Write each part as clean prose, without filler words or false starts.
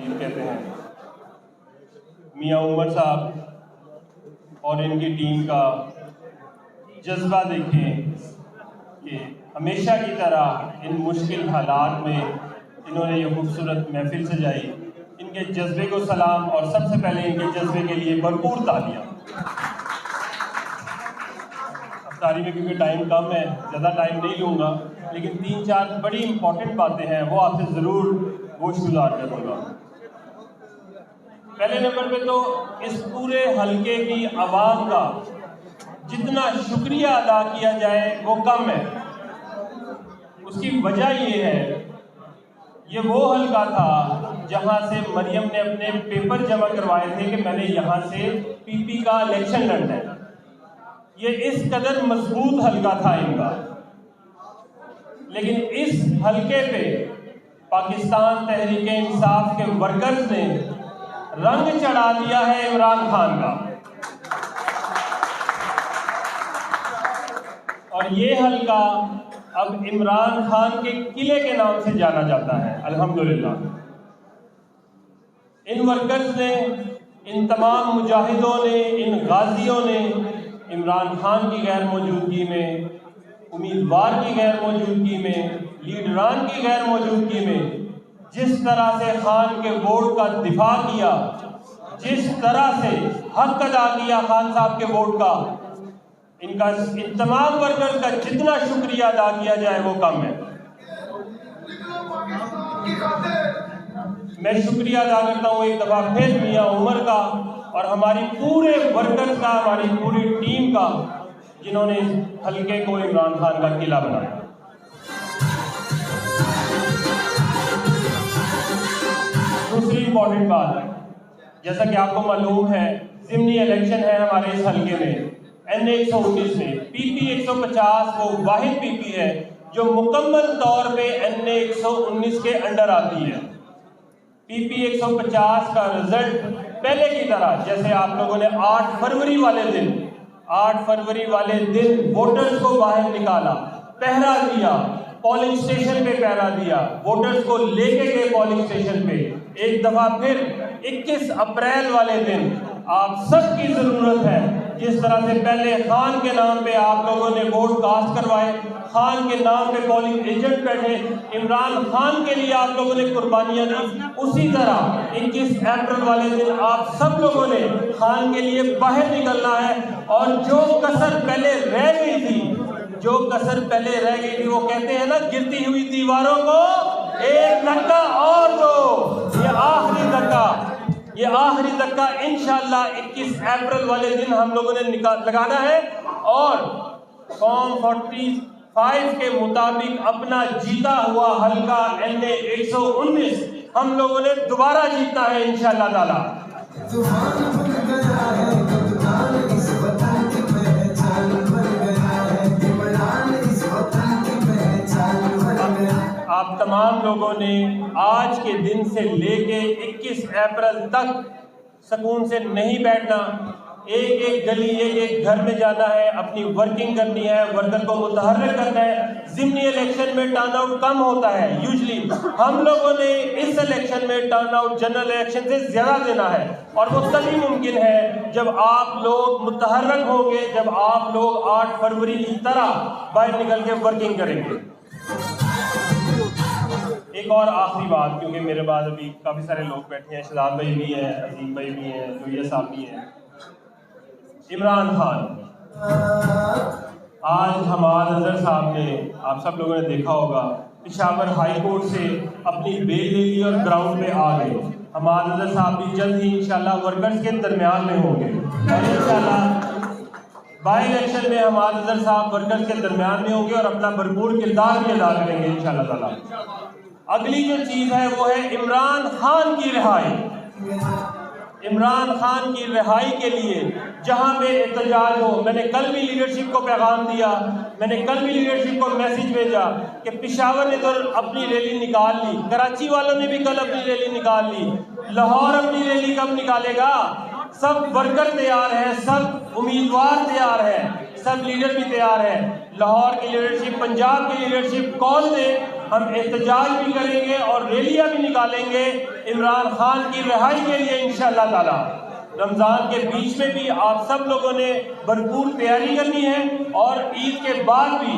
तकलीफ कहते हैं। मियाँ उमर साहब और इनकी टीम का जज्बा देखें कि हमेशा की तरह इन मुश्किल हालात में इन्होंने ये खूबसूरत महफिल सजाई। इनके जज्बे को सलाम, और सबसे पहले इनके जज्बे के लिए भरपूर तालियां। अफ्तारी में क्योंकि टाइम कम है, ज़्यादा टाइम नहीं लूँगा, लेकिन 3-4 बड़ी इंपॉर्टेंट बातें हैं वो आपसे ज़रूर गोशगुजार करूँगा। पहले नंबर पे तो इस पूरे हलके की आवाम का जितना शुक्रिया अदा किया जाए वो कम है। उसकी वजह ये है, ये वो हलका था जहां से मरियम ने अपने पेपर जमा करवाए थे कि मैंने यहां से पीपी का इलेक्शन लड़ना है। ये इस कदर मजबूत हलका था इनका, लेकिन इस हलके पे पाकिस्तान तहरीक इंसाफ के वर्कर्स ने रंग चढ़ा दिया है इमरान खान का, और ये हलका अब इमरान खान के किले के नाम से जाना जाता है। अल्हम्दुलिल्लाह इन वर्कर्स ने, इन तमाम मुजाहिदों ने, इन गाजियों ने इमरान खान की गैर मौजूदगी में, उम्मीदवार की गैर मौजूदगी में, लीडरान की गैर मौजूदगी में जिस तरह से खान के वोट का दिफा किया, जिस तरह से हक अदा किया खान साहब के वोट का, इनका इन तमाम वर्कर्स का जितना शुक्रिया अदा किया जाए वो कम है। मैं शुक्रिया अदा करता हूँ एक दफ़ा फिर मियाँ उमर का और हमारी पूरे वर्कर्स का, हमारी पूरी टीम का, जिन्होंने इस हल्के को इमरान खान का किला बनाया। दूसरी इंपॉर्टेंट बात, जैसा कि आपको मालूम है, ज़िमनी इलेक्शन है हमारे इस हल्के में। NA 119 में PP 150 वो वाहिद PP है जो मुकम्मल तौर पे NA 119 के अंडर आती है। PP 150 का रिजल्ट पहले की तरह, जैसे आप लोगों ने 8 फरवरी वाले दिन वोटर्स को बाहर निकाला, पहरा दिया, पोलिंग स्टेशन पे पहरा दिया, वोटर्स को लेके गए पोलिंग स्टेशन पे। एक दफा फिर 21 अप्रैल वाले दिन आप सबकी जरूरत है, जिस तरह से पहले खान के नाम पे आप लोगों ने वोट कास्ट करवाए, खान के नाम पे पोलिंग एजेंट बैठे, इमरान खान के लिए आप लोगों ने कुर्बानियां दी, उसी तरह 21 अप्रैल वाले दिन आप सब लोगों ने खान के लिए बाहर निकलना है। और जो कसर पहले रह गई थी, वो कहते हैं ना, गिरती हुई दीवारों को एक धक्का और दो। ये आखिरी धक्का इंशाअल्लाह 21 अप्रैल वाले दिन हम लोगों ने लगाना है, और फॉर्म 45 के मुताबिक अपना जीता हुआ हल्का NA 119 हम लोगों ने दोबारा जीतना है इंशाअल्लाह ताला। आप तमाम लोगों ने आज के दिन से लेके 21 अप्रैल तक सुकून से नहीं बैठना, एक एक गली, एक एक घर में जाना है, अपनी वर्किंग करनी है, वर्कर को मुतहर्रिक करना है। ज़िमनी इलेक्शन में टर्नआउट कम होता है यूजली, हम लोगों ने इस इलेक्शन में टर्नआउट जनरल इलेक्शन से ज़्यादा देना है, और वो तभी मुमकिन है जब आप लोग मुतहर्रिक होंगे, जब आप लोग 8 फरवरी की तरह बाहर निकल के वर्किंग करेंगे। एक और आखिरी बात, क्योंकि मेरे बाद अभी काफ़ी सारे लोग बैठे हैं, शहजाद भाई भी हैं, अजीम भाई भी हैं, लोहिया साहब भी हैं। इमरान खान, आज हमाद अजहर साहब ने, आप सब लोगों ने देखा होगा, पेशावर हाई कोर्ट से अपनी बेल ले ली और ग्राउंड पे आ गए। हमाद अजहर साहब भी जल्द ही इंशाल्लाह वर्कर्स के दरमियान में होंगे, और इंशाल्लाह बाई इलेक्शन में हमाद अजहर साहब वर्कर्स के दरमियान में होंगे और अपना भरपूर किरदार भी अदा करेंगे इंशाल्लाह ताला। अगली जो चीज़ है वो है इमरान खान की रिहाई। इमरान खान की रिहाई के लिए जहां पे एहतजाज हो, मैंने कल भी लीडरशिप को पैगाम दिया, मैंने कल भी लीडरशिप को मैसेज भेजा कि पेशावर ने तो अपनी रैली निकाल ली, कराची वालों ने भी कल अपनी रैली निकाल ली, लाहौर अपनी रैली कब निकालेगा? सब वर्कर तैयार हैं, सब उम्मीदवार तैयार हैं, सब लीडर भी तैयार हैं। लाहौर की लीडरशिप, पंजाब की लीडरशिप कॉल दे, हम एहतजाज भी करेंगे और रैलियां भी निकालेंगे इमरान खान की रिहाई के लिए इंशाअल्लाह ताला। रमज़ान के बीच में भी आप सब लोगों ने भरपूर तैयारी करनी है और ईद के बाद भी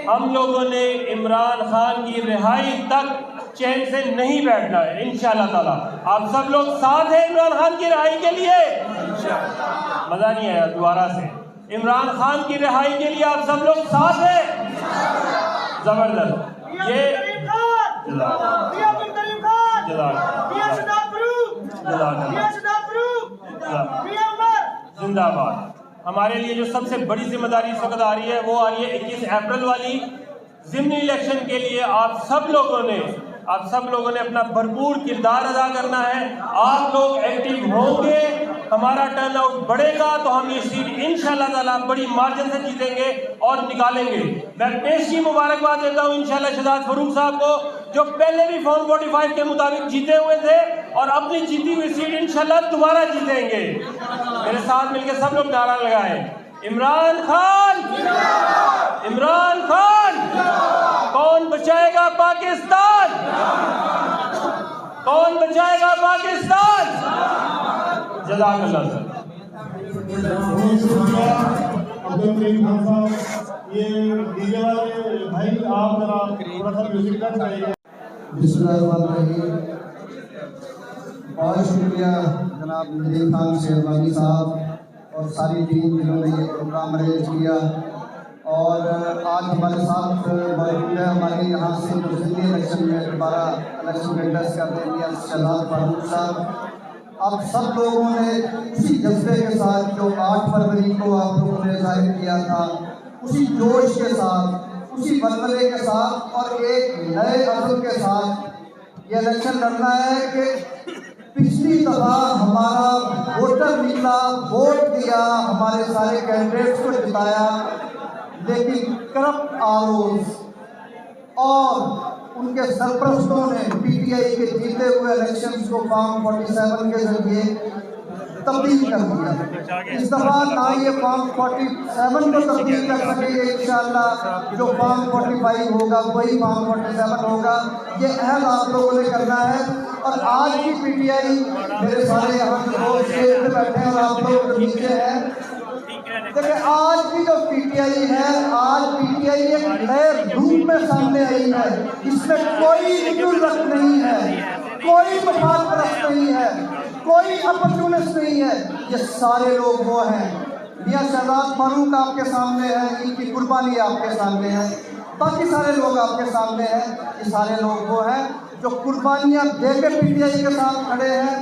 हम लोगों ने इमरान खान की रिहाई तक चैन से नहीं बैठना है इंशाअल्लाह ताला। आप सब लोग साथ हैं इमरान खान की रिहाई के लिए? मजा नहीं आया, दोबारा से। इमरान खान की रिहाई के लिए आप सब लोग साथ हैं? जबरदस्त। ये जिंदाबाद। हमारे लिए जो सबसे बड़ी जिम्मेदारी इस वक्त आ रही है वो आ रही है 21 अप्रैल वाली ज़िमनी इलेक्शन के लिए आप सब लोगों ने अपना भरपूर किरदार अदा करना है। आप लोग एक्टिव होंगे, हमारा टर्न आउट बढ़ेगा तो हम ये सीट इंशाअल्लाह ताला बड़ी मार्जिन से जीतेंगे और निकालेंगे। मैं पेश की मुबारकबाद देता हूँ इंशाअल्लाह शहजाद फरूक साहब को, जो पहले भी फॉर्म 45 के मुताबिक जीते हुए थे और अपनी जीती हुई सीट इंशाअल्लाह दोबारा जीतेंगे। मेरे साथ मिलकर सब लोग नारा लगाएं, इमरान खान, इमरान खान, कौन बचाएगा पाकिस्तान, कौन बचाएगा पाकिस्तान। जज़ाकल्लाह सर। अब्दुल करीम खान साहब, ये डीजे वाले भाई आप जरा थोड़ा सा म्यूजिक का चाहिए। बिस्मिल्लाहिर्रहमानिर्रहीम। बहुत शुक्रिया जनाब नदीम खान शेरवानी साहब और सारी टीम जिन्होंने ये प्रोग्राम अरेंज किया। और आज हमारे साथ मौजूद है हमारे यहाँ से जो ज़िमनी इलेक्शन में दोबारा इलेक्शन कंटेस्ट करते हैं शहजाद फरूक साहब। आप सब लोगों ने उसी जज्बे के साथ जो 8 फरवरी को आप लोगों ने जाहिर किया था, उसी जोश के साथ, उसी बलबले के साथ और एक नए अज़्म के साथ ये इलेक्शन लड़ना है कि पिछली दफ़ा हमारा वोटर निकला, वोट दिया, हमारे सारे कैंडिडेट्स को जिताया, लेकिन करप्ट आरोज और उनके सरपरस्तों ने पीटीआई के जीते हुए इलेक्शंस को फॉर्म 47 के जरिए तब्दील कर दिया। इस दफ़ा ना ये फॉर्म 47 को तब्दील कर सकेंगे इंशाअल्लाह, जो फॉर्म 45 होगा वही फॉर्म 47 होगा। ये अहद आप लोगों ने करना है। और आज की पीटीआई, मेरे सारे यहाँ के लोग स्टेज पे बैठे हैं और आप लोग नीचे हैं, देखिए आज की जो पीटीआई है, आज पीटीआई एक नए रूप में सामने आई है। इसमें कोई निकुलत नहीं है, कोई मफाद परस्त नहीं है, कोई अपॉर्चुनिस्ट नहीं है। ये सारे लोग वो हैं। मियां शहजाद फारूक आपके सामने है, इनकी कुर्बानी आपके सामने है, बाकी सारे लोग आपके सामने हैं। ये सारे लोग वो हैं जो कुर्बानियाँ दे के पीटीआई के साथ खड़े हैं,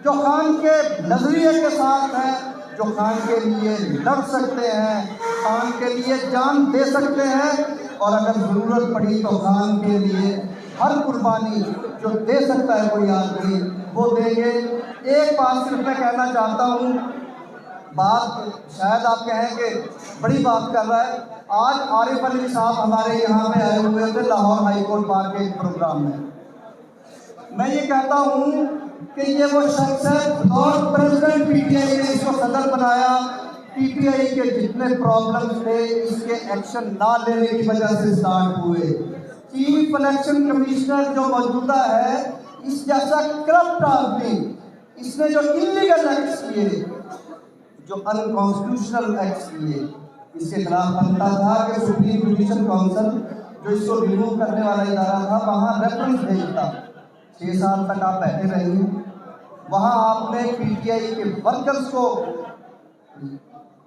जो खान के नजरिए के साथ हैं, जो खान के लिए लड़ सकते हैं, खान के लिए जान दे सकते हैं और अगर ज़रूरत पड़ी तो खान के लिए हर कुर्बानी जो दे सकता है कोई आदमी वो देंगे। एक बात सिर्फ मैं कहना चाहता हूँ, बात शायद आप कहें कि बड़ी बात कर रहा है। आज आरिफ अली साहब हमारे यहाँ पे आए हुए थे लाहौर हाई कोर्ट बार के एक प्रोग्राम में। मैं ये कहता हूँ कि ये वो शख्स है और प्रेसिडेंट पीटीआई ने इसको सदर बनाया। पीटीआई के जितने प्रॉब्लम्स थे इसके एक्शन ना लेने की वजह से स्टार्ट हुए। चीफ इलेक्शन कमिश्नर जो मौजूदा है, इस जैसा करप्ट आदमी, इसने जो इलीगल एक्ट्स किए, जो अनकॉन्स्टिट्यूशनल एक्ट्स किए, इसके खिलाफ बनता था कि सुप्रीम जुडिशल काउंसिल जो इसको रिमूव करने वाला इदारा था वहाँ रेफरेंस भेजता। 6 साल तक आप बैठे रहिए, वहाँ आपने पीटीआई के वर्कर्स को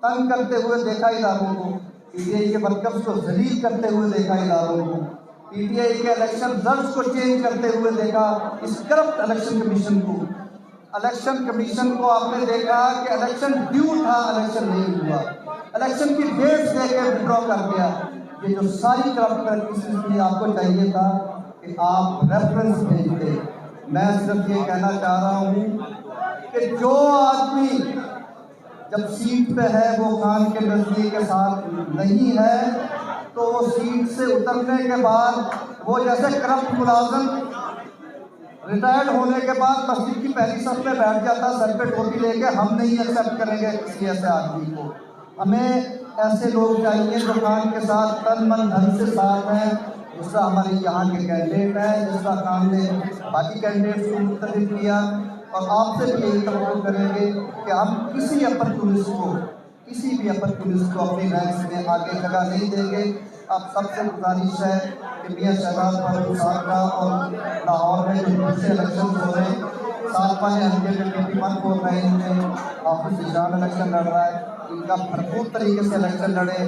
तंग करते हुए देखा, इदारों को पीटीआई के वर्कर्स को जलील करते हुए देखा, इदारों को पीटीआई के इलेक्शन रिजल्ट्स को चेंज करते हुए देखा। इस करप्ट इलेक्शन कमीशन को, इलेक्शन कमीशन को आपने देखा कि इलेक्शन ड्यू था, इलेक्शन नहीं हुआ, इलेक्शन की डेट्स देके विड्रॉ कर दिया। ये जो सारी करप्ट प्रैक्टिसेस थी, आपको चाहिए था कि आप रेफरेंस भेजते। मैं सिर्फ ये कहना चाह रहा हूँ कि जो आदमी जब सीट पे है वो खान के नज़रिए के साथ नहीं है, तो वो सीट से उतरने के बाद वो जैसे करप्ट मुलाजिम रिटायर्ड होने के बाद मस्जिद की पहली सफ में बैठ जाता सर पे टोपी लेके, हम नहीं एक्सेप्ट करेंगे किसी ऐसे आदमी को। हमें ऐसे लोग चाहिए जो खान के साथ तन मन धन से साथ हैं, जिस तरह हमारे यहाँ के कैंडिडेट हैं, जिस तरह खान ने बाकी कैंडिडेट्स को मुख्तलिफ किया। और आपसे भी यही तवक्को करेंगे कि हम किसी भी अपर पुलिस को अपनी रैंक्स में आगे जगह नहीं देंगे। अब सबसे गुजारिश है कि मियां शहजाद फारूक साहब का और लाहौर में जो दूसरे इलेक्शन हो रहे हैं, सालपा ने हल्के में 21 बोल रहे हैं, हाफिज निशान इलेक्शन लड़ रहा है, इनका भरपूर तरीके से इलेक्शन लड़े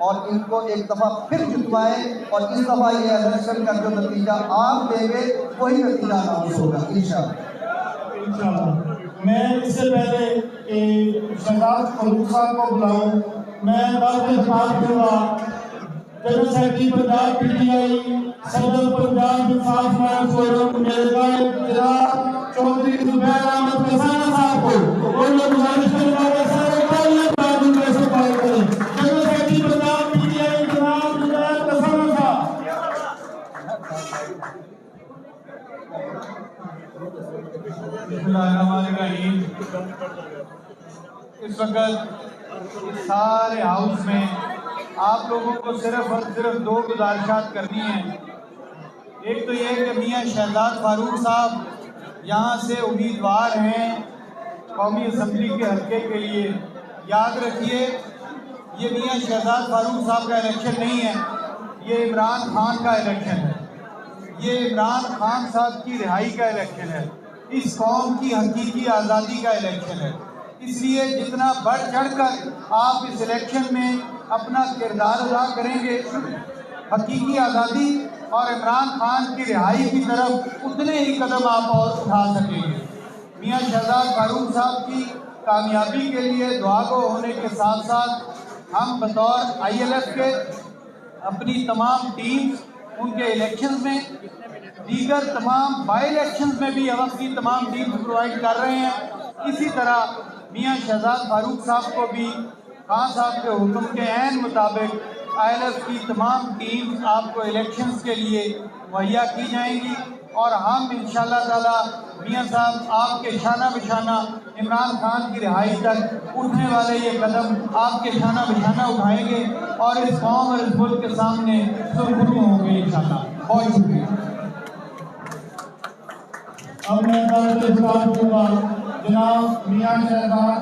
और इनको एक दफ़ा फिर जितवाएं। और इस दफ़ा ये इलेक्शन का जो नतीजा आप देंगे वही नतीजा अनाउंस होगा इंशाअल्लाह। मैं इससे पहले कि शहजाद फारूक साहब को बुलाऊं, मैं बात करूँगा जनरल सेक्रेटरी पंजाब पीटीआई, सदर पंजाब इंसाफ फोरम मेरे जनाब चौधरी जुबैर अहमद कसाना साहब को और मैं गुजारिश करूँगा सारे जनरल सेक्रेटरी पंजाब पीटीआई जनाब जुबैर कसाना साहब। इस वक्त सारे हाउस में आप लोगों को सिर्फ और सिर्फ दो गुजारिशात करनी है। एक तो ये कि मियां शहजाद फारूक साहब यहाँ से उम्मीदवार हैं कौमी असम्बली के हल्के के लिए। याद रखिए, ये मियां शहजाद फारूक साहब का इलेक्शन नहीं है, ये इमरान खान का इलेक्शन है। ये इमरान खान साहब की रिहाई का इलेक्शन है, इस कौम की हकीकी आज़ादी का इलेक्शन है। इसलिए जितना बढ़ चढ़कर आप इस इलेक्शन में अपना किरदार अदा करेंगे हकीकी आज़ादी और इमरान खान की रिहाई की तरफ, उतने ही कदम आप और उठा सकेंगे। मियां शहजाद फारूक साहब की कामयाबी के लिए दुआ गो होने के साथ साथ हम बतौर ILF के अपनी तमाम टीम्स उनके इलेक्शंस में, दीगर तमाम बाई इलेक्शंस में भी हम अपनी तमाम टीम्स प्रोवाइड कर रहे हैं। इसी तरह मियां शहजाद फारूक साहब को भी खान साहब के हुक्म के ऐन मुताबिक ILF की तमाम टीम्स आपको इलेक्शंस के लिए मुहैया की जाएंगी और हम इंशाअल्लाह ताला मियां साहब आपके शाना बिशाना इमरान खान की रिहाई तक उठने वाले ये कदम आपके शाना बिशाना उठाएंगे और इस कौम और इस मुल्क के सामने सुरखरू होंगे इंशाअल्लाह। बहुत शुक्रिया। अब मैं जनाब मियां शहजाद